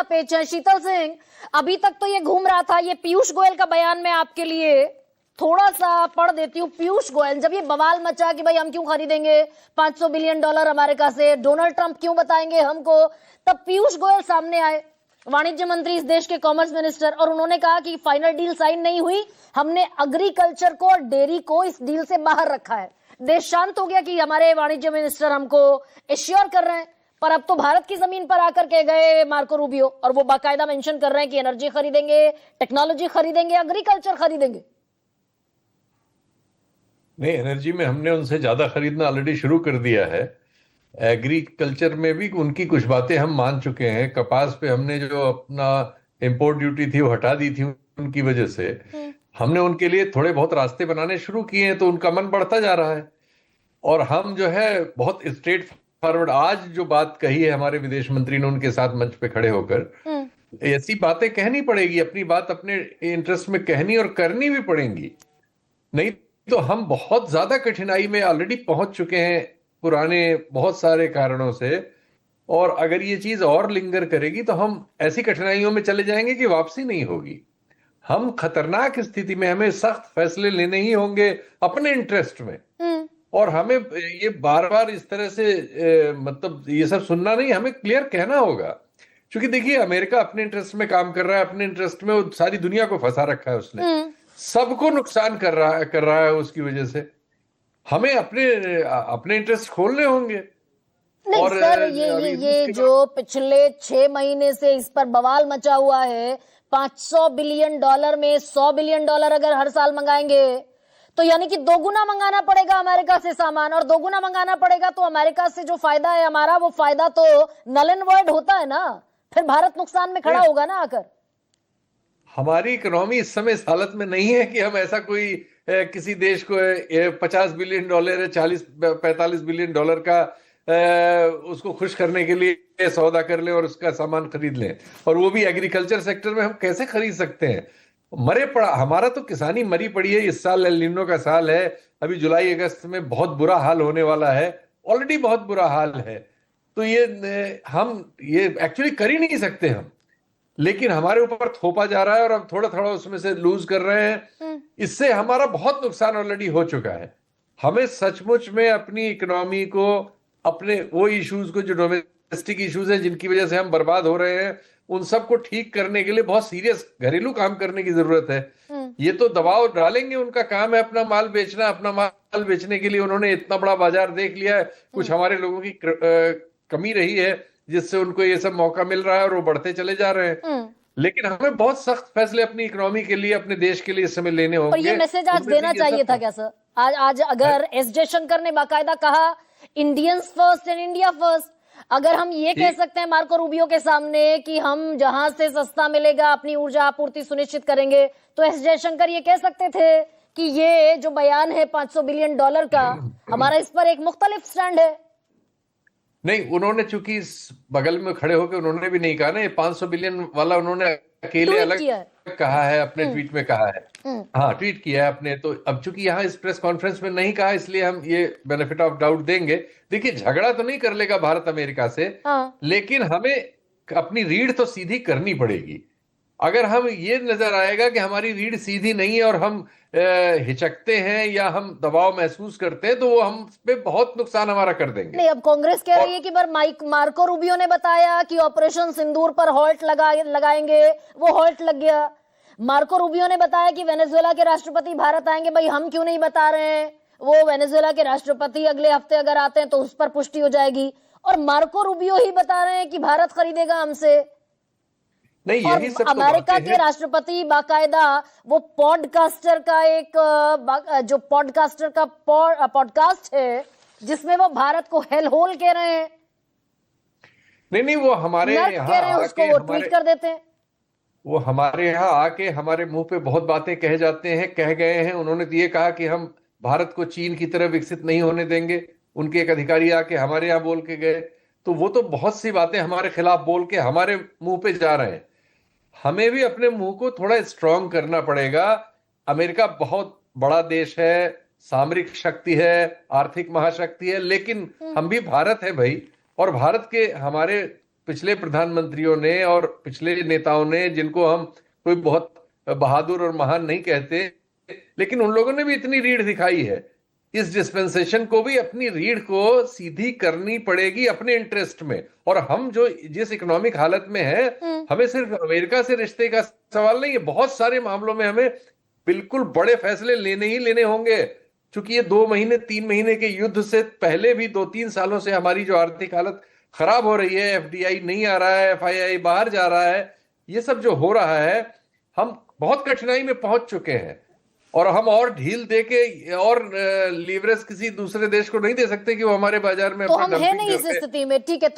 का पेच है। शीतल सिंह, अभी तक तो ये घूम रहा था, ये पीयूष गोयल का बयान मैं आपके लिए थोड़ा सा पढ़ देती हूँ। पीयूष गोयल, जब ये बवाल मचा कि भाई हम क्यों खरीदेंगे $500 बिलियन अमेरिका से, डोनाल्ड ट्रंप क्यों बताएंगे हमको, तब पीयूष गोयल सामने आए, वाणिज्य मंत्री, इस देश के कॉमर्स मिनिस्टर, और उन्होंने कहा कि फाइनल डील साइन नहीं हुई, हमने एग्रीकल्चर को और डेयरी को इस डील से बाहर रखा है। देश शांत हो गया कि हमारे वाणिज्य मिनिस्टर हमको एश्योर कर रहे हैं। पर अब तो भारत की जमीन पर आकर के गए मार्को रूबियो, और वो बाकायदा मेंशन कर रहे हैं कि एनर्जी खरीदेंगे, टेक्नोलॉजी खरीदेंगे, एग्रीकल्चर खरीदेंगे। नहीं, एनर्जी में हमने उनसे ज्यादा खरीदना ऑलरेडी शुरू कर दिया है। एग्रीकल्चर में भी उनकी कुछ बातें हम मान चुके हैं। कपास पे हमने जो अपना इंपोर्ट ड्यूटी थी वो हटा दी थी उनकी वजह से। हमने उनके लिए थोड़े बहुत रास्ते बनाने शुरू किए हैं, तो उनका मन बढ़ता जा रहा है। और हम जो है बहुत स्ट्रेट फॉरवर्ड, आज जो बात कही है हमारे विदेश मंत्री ने उनके साथ मंच पे खड़े होकर, ऐसी बातें कहनी पड़ेगी, अपनी बात अपने इंटरेस्ट में कहनी और करनी भी पड़ेंगी। नहीं तो हम बहुत ज्यादा कठिनाई में ऑलरेडी पहुंच चुके हैं पुराने बहुत सारे कारणों से, और अगर ये चीज और लिंगर करेगी तो हम ऐसी कठिनाइयों में चले जाएंगे कि वापसी नहीं होगी। हम खतरनाक स्थिति में, हमें सख्त फैसले लेने ही होंगे अपने इंटरेस्ट में। और हमें ये बार बार इस तरह से मतलब ये सब सुनना नहीं, हमें क्लियर कहना होगा। क्योंकि देखिए, अमेरिका अपने इंटरेस्ट में काम कर रहा है, अपने इंटरेस्ट में वो सारी दुनिया को फंसा रखा है उसने, सबको नुकसान कर रहा है उसकी वजह से। हमें अपने इंटरेस्ट खोलने होंगे। नहीं और सर, ये जो पिछले 6 महीने से इस पर बवाल मचा हुआ है, $500 बिलियन में $100 बिलियन अगर हर साल मंगाएंगे तो यानी कि दोगुना मंगाना पड़ेगा अमेरिका से सामान, और दोगुना मंगाना पड़ेगा तो अमेरिका से जो फायदा है हमारा, वो फायदा तो नल एंड वॉइड होता है ना, फिर भारत नुकसान में खड़ा होगा ना आकर। हमारी इकोनॉमी इस समय इस हालत में नहीं है कि हम ऐसा कोई किसी देश को $50 बिलियन या 40-45 बिलियन का उसको खुश करने के लिए सौदा कर लें और उसका सामान खरीद लें। और वो भी एग्रीकल्चर सेक्टर में हम कैसे खरीद सकते हैं? मरे पड़ा, हमारा तो किसानी मरी पड़ी है। इस साल एल नीनो का साल है, अभी जुलाई अगस्त में बहुत बुरा हाल होने वाला है, ऑलरेडी बहुत बुरा हाल है। तो हम ये एक्चुअली कर ही नहीं सकते हम, लेकिन हमारे ऊपर थोपा जा रहा है और अब थोड़ा थोड़ा उसमें से लूज कर रहे हैं। इससे हमारा बहुत नुकसान ऑलरेडी हो चुका है। हमें सचमुच में अपनी इकोनॉमी को, अपने वो इश्यूज को जो डोमेस्टिक इश्यूज हैं जिनकी वजह से हम बर्बाद हो रहे हैं, उन सबको ठीक करने के लिए बहुत सीरियस घरेलू काम करने की जरूरत है। ये तो दबाव डालेंगे, उनका काम है अपना माल बेचना। अपना माल बेचने के लिए उन्होंने इतना बड़ा बाजार देख लिया है। कुछ हमारे लोगों की कमी रही है जिससे उनको ये सब मौका मिल रहा है और वो बढ़ते चले जा रहे हैं। लेकिन हमें बहुत सख्त फैसले अपनी इकोनॉमी के लिए, अपने देश के लिए इस समय लेने होंगे। और ये मैसेज आज देना चाहिए था क्या सर? आज अगर एस जयशंकर ने बाकायदा कहा Indians first and India first, अगर हम ये कह सकते हैं मार्को रूबियो के सामने कि हम जहां से सस्ता मिलेगा अपनी ऊर्जा आपूर्ति सुनिश्चित करेंगे, तो एस जयशंकर ये कह सकते थे कि ये जो बयान है $500 बिलियन का, हमारा इस पर एक मुख्तलिफ स्टैंड है। नहीं, उन्होंने चूंकि इस बगल में खड़े होकर उन्होंने भी नहीं कहा ना, ये 500 बिलियन वाला उन्होंने अकेले अलग कहा है, अपने ट्वीट में कहा है। हाँ, ट्वीट किया है अपने। तो अब चूंकि यहाँ इस प्रेस कॉन्फ्रेंस में नहीं कहा, इसलिए हम ये बेनिफिट ऑफ डाउट देंगे। देखिए, झगड़ा तो नहीं कर लेगा भारत अमेरिका से, लेकिन हमें अपनी रीढ़ तो सीधी करनी पड़ेगी। अगर हम ये नजर आएगा कि हमारी रीढ़ सीधी नहीं है और हम हिचकते हैं या हम दबाव महसूस करते हैं, तो वो हम पे बहुत नुकसान हमारा कर देंगे। नहीं, अब कांग्रेस कह रही है कि मार्को रूबियो ने बताया कि ऑपरेशन सिंदूर पर हॉल्ट लगाएंगे, वो हॉल्ट लग गया। मार्को रूबियो ने बताया कि वेनेजुएला के राष्ट्रपति भारत आएंगे, भाई हम क्यों नहीं बता रहे हैं, वो वेनेजुएला के राष्ट्रपति अगले हफ्ते अगर आते हैं तो उस पर पुष्टि हो जाएगी। और मार्को रूबियो ही बता रहे हैं कि भारत खरीदेगा हमसे। नहीं, यही सब अमेरिका के राष्ट्रपति बाकायदा वो पॉडकास्टर का एक जो पॉडकास्टर का पॉडकास्ट है जिसमें वो भारत को हेल होल कह रहे हैं। नहीं, वो हमारे यहाँ उसको वो ट्वीट कर देते हैं। वो हमारे यहाँ आके हमारे मुंह पे बहुत बातें कह जाते हैं, कह गए हैं। उन्होंने तो ये कहा कि हम भारत को चीन की तरह विकसित नहीं होने देंगे। उनके एक अधिकारी आके हमारे यहाँ बोल के गए। तो वो तो बहुत सी बातें हमारे खिलाफ बोल के हमारे मुंह पे जा रहे हैं। हमें भी अपने मुंह को थोड़ा स्ट्रांग करना पड़ेगा। अमेरिका बहुत बड़ा देश है, सामरिक शक्ति है, आर्थिक महाशक्ति है, लेकिन हम भी भारत है भाई। और भारत के हमारे पिछले प्रधानमंत्रियों ने और पिछले नेताओं ने, जिनको हम कोई बहुत बहादुर और महान नहीं कहते, लेकिन उन लोगों ने भी इतनी रीढ़ दिखाई है। इस डिस्पेंसेशन को भी अपनी रीढ़ को सीधी करनी पड़ेगी अपने इंटरेस्ट में। और हम जो जिस इकोनॉमिक हालत में है, हमें सिर्फ अमेरिका से रिश्ते का सवाल नहीं है, बहुत सारे मामलों में हमें बिल्कुल बड़े फैसले लेने ही लेने होंगे। क्योंकि ये 2 महीने 3 महीने के युद्ध से पहले भी 2-3 सालों से हमारी जो आर्थिक हालत खराब हो रही है, एफडीआई नहीं आ रहा है, एफआईआई बाहर जा रहा है, ये सब जो हो रहा है, हम बहुत कठिनाई में पहुंच चुके हैं। और हम और ढील दे के और लीवरेज किसी दूसरे देश को नहीं दे सकते कि वो हमारे बाजार में तो अपनी हम है डंपिंग नहीं इस करके स्थिति में, ठीक है।